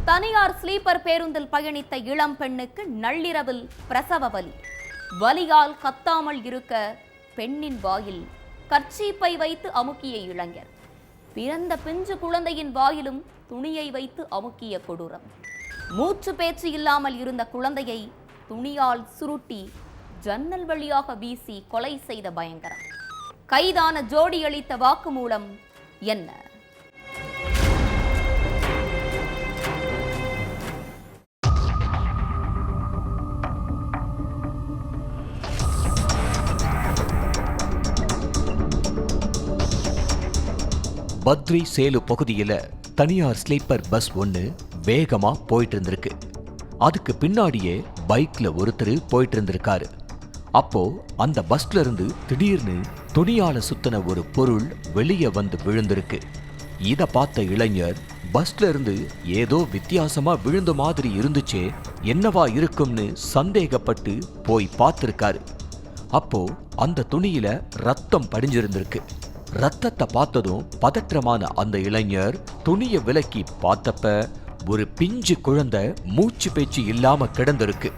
தனியார் ஸ்லீப்பர் பேருந்தில் பயணித்த இளம் பெண்ணுக்கு நள்ளிரவில் பிரசவ வலி. வலியால் கத்தாமல் இருக்க பெண்ணின் வாயில் கர்ச்சீப்பை வைத்து அமுக்கிய இளைஞர். பிறந்த பிஞ்சு குழந்தையின் வாயிலும் துணியை வைத்து அமுக்கிய கொடூரம். மூச்சு பேச்சு இல்லாமல் இருந்த குழந்தையை துணியால் சுருட்டி ஜன்னல் வழியாக வீசி கொலை செய்த பயங்கரம். கைதான ஜோடி அளித்த வாக்குமூலம் என்ன? பத்ரி சேலு பகுதியில் தனியார் ஸ்லீப்பர் பஸ் ஒன்று வேகமா போயிட்டு இருந்திருக்கு. அதுக்கு பின்னாடியே பைக்ல ஒருத்தர் போயிட்டு இருந்திருக்காரு. அப்போ அந்த பஸ்ல இருந்து திடீர்னு துணியால சுத்தின ஒரு பொருள் வெளியே வந்து விழுந்திருக்கு. இத பார்த்த இளைஞர் பஸ்ல இருந்து ஏதோ வித்தியாசமா விழுந்த மாதிரி இருந்துச்சே, என்னவா இருக்கும்னு சந்தேகப்பட்டு போய் பார்த்திருக்காரு. அப்போ அந்த துணியில ரத்தம் படிஞ்சிருந்திருக்கு. ரத்தத்தை பார்த்ததும் பதற்றமான அந்த இளைஞர் துணியை விலக்கி பார்த்தப்ப ஒரு பிஞ்சு குழந்தை மூச்சு பேச்சு இல்லாம கிடந்திருக்கு.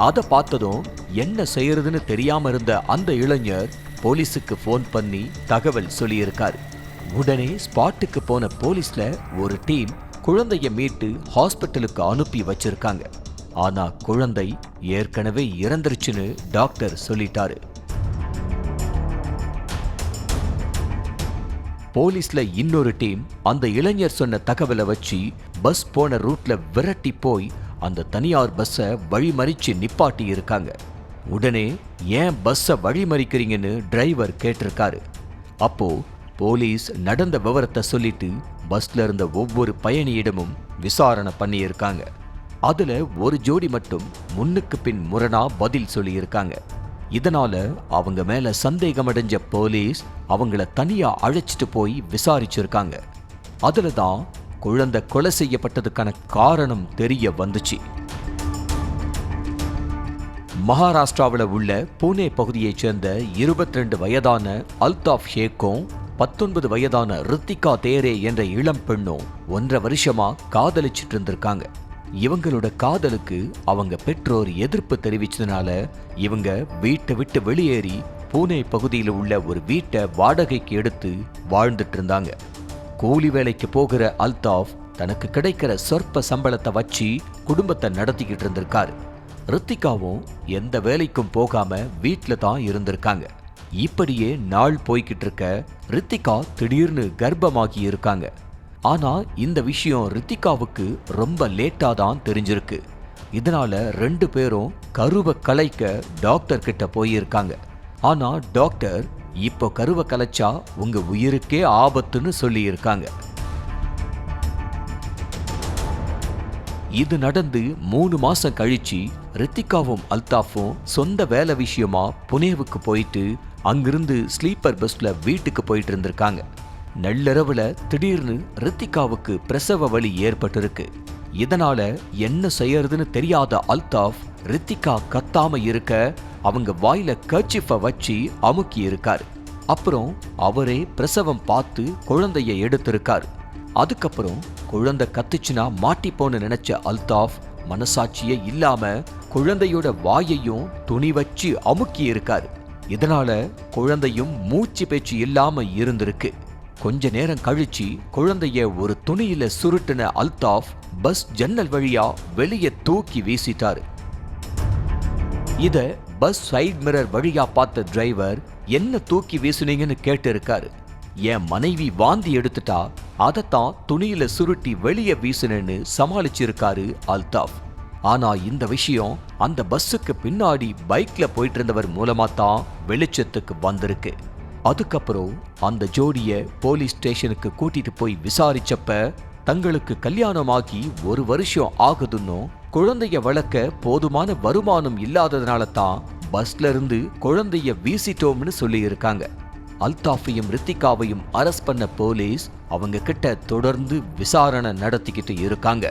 அதை பார்த்ததும் என்ன செய்யறதுன்னு தெரியாம இருந்த அந்த இளைஞர் போலீஸுக்கு போன் பண்ணி தகவல் சொல்லியிருக்காரு. உடனே ஸ்பாட்டுக்கு போன போலீஸ்ல ஒரு டீம் குழந்தைய மீட்டு ஹாஸ்பிட்டலுக்கு அனுப்பி வச்சிருக்காங்க. ஆனா குழந்தை ஏற்கனவே இறந்துருச்சுன்னு டாக்டர் சொல்லிட்டாரு. போலீஸ்ல இன்னொரு டீம் அந்த இளைஞர் சொன்ன தகவலை வச்சு பஸ் போன ரூட்ல விரட்டி போய் அந்த தனியார் பஸ்ஸை வழிமறிச்சு நிப்பாட்டி இருக்காங்க. உடனே ஏன் பஸ்ஸை வழிமறிக்கிறீங்கன்னு டிரைவர் கேட்டிருக்காரு. அப்போ போலீஸ் நடந்த விவரத்தை சொல்லிட்டு பஸ்ல இருந்த ஒவ்வொரு பயணியிடமும் விசாரணை பண்ணியிருக்காங்க. அதுல ஒரு ஜோடி மட்டும் முன்னுக்கு பின் முரணா பதில் சொல்லியிருக்காங்க. இதனால அவங்க மேல சந்தேகம் அடைஞ்ச போலீஸ் அவங்கள தனியா அழைச்சிட்டு போய் விசாரிச்சிருக்காங்க. அதுலதான் குழந்தை கொலை செய்யப்பட்டதுக்கான காரணம் தெரிய வந்துச்சு. மகாராஷ்டிராவில் உள்ள புனே பகுதியைச் சேர்ந்த 22 வயதான அல்தாஃப் ஷேக்கும் 19 வயதான ரித்திகா தேரே என்ற இளம் பெண்ணும் 1.5 வருஷமா காதலிச்சிட்டு இருந்திருக்காங்க. இவங்களோட காதலுக்கு அவங்க பெற்றோர் எதிர்ப்பு தெரிவிச்சதுனால இவங்க வீட்டை விட்டு வெளியேறி பூனே பகுதியில் உள்ள ஒரு வீட்டை வாடகைக்கு எடுத்து வாழ்ந்துட்டு இருந்தாங்க. கூலி வேலைக்கு போகிற அல்தாஃப் தனக்கு கிடைக்கிற சொற்ப சம்பளத்தை வச்சு குடும்பத்தை நடத்திக்கிட்டு இருந்திருக்காரு. ரித்திகாவும் எந்த வேலைக்கும் போகாம வீட்டில தான் இருந்திருக்காங்க. இப்படியே நாள் போய்கிட்டு இருக்க ரித்திகா திடீர்னு கர்ப்பமாகி இருக்காங்க. ஆனா இந்த விஷயம் ரித்திகாவுக்கு ரொம்ப லேட்டா தான் தெரிஞ்சிருக்கு. இதனால 2 பேரும் கருவை கலைக்க டாக்டர் கிட்ட போயிருக்காங்க. ஆனா டாக்டர் இப்போ கருவை கலைச்சா உங்க உயிருக்கே ஆபத்துன்னு சொல்லி இருக்காங்க. இது நடந்து 3 மாசம் கழிச்சு ரித்திகாவும் அல்தாஃபும் சொந்த வேலை விஷயமா புனேவுக்கு போயிட்டு அங்கிருந்து ஸ்லீப்பர் பஸ்ல வீட்டுக்கு போயிட்டு இருந்திருக்காங்க. நள்ளிரவுல திடீர்னு ரித்திகாவுக்கு பிரசவ வலி ஏற்பட்டிருக்கு. இதனால என்ன செய்யறதுன்னு தெரியாத அல்தாஃப் ரித்திகா கத்தாம இருக்க அவங்க வாயில கர்ச்சீஃபை வச்சு அமுக்கி இருக்காரு. அப்புறம் அவரே பிரசவம் பார்த்து குழந்தைய எடுத்திருக்காரு. அதுக்கப்புறம் குழந்தை கத்துச்சுனா மாட்டிப்போன்னு நினைச்ச அல்தாஃப் மனசாட்சியே இல்லாம குழந்தையோட வாயையும் துணி வச்சு அமுக்கி இருக்காரு. இதனால குழந்தையும் மூச்சு பேச்சு இல்லாம இருந்திருக்கு. கொஞ்ச நேரம் கழிச்சு குழந்தைய ஒரு துணியில சுருட்டின அல்தாஃப் பஸ் ஜன்னல் வழியா வெளியே தூக்கி வீசிட்டாரு. இத பஸ் சைட் மிரர் வழியா பார்த்த டிரைவர் என்ன தூக்கி வீசுனீங்கன்னு கேட்டு இருக்காரு. என் மனைவி வாந்தி எடுத்துட்டா, அதத்தான் துணியில சுருட்டி வெளியே வீசுனேன்னு சமாளிச்சிருக்காரு அல்தாஃப். ஆனா இந்த விஷயம் அந்த பஸ்ஸுக்கு பின்னாடி பைக்ல போயிட்டு இருந்தவர் மூலமா தான் வெளிச்சத்துக்கு வந்திருக்கு. அதுக்கப்புறம் அந்த ஜோடிய போலீஸ் ஸ்டேஷனுக்கு கூட்டிட்டு போய் விசாரிச்சப்ப தங்களுக்கு கல்யாணமாகி 1 வருஷம் ஆகுதுன்னு குழந்தைய வளர்க்க போதுமான வருமானம் இல்லாததுனால தான் பஸ்ல இருந்து குழந்தைய வீசிட்டோம்னு சொல்லி இருக்காங்க. அல்தாஃபையும் ரித்திகாவையும் அரெஸ்ட் பண்ண போலீஸ் அவங்க கிட்ட தொடர்ந்து விசாரணை நடத்திக்கிட்டு இருக்காங்க.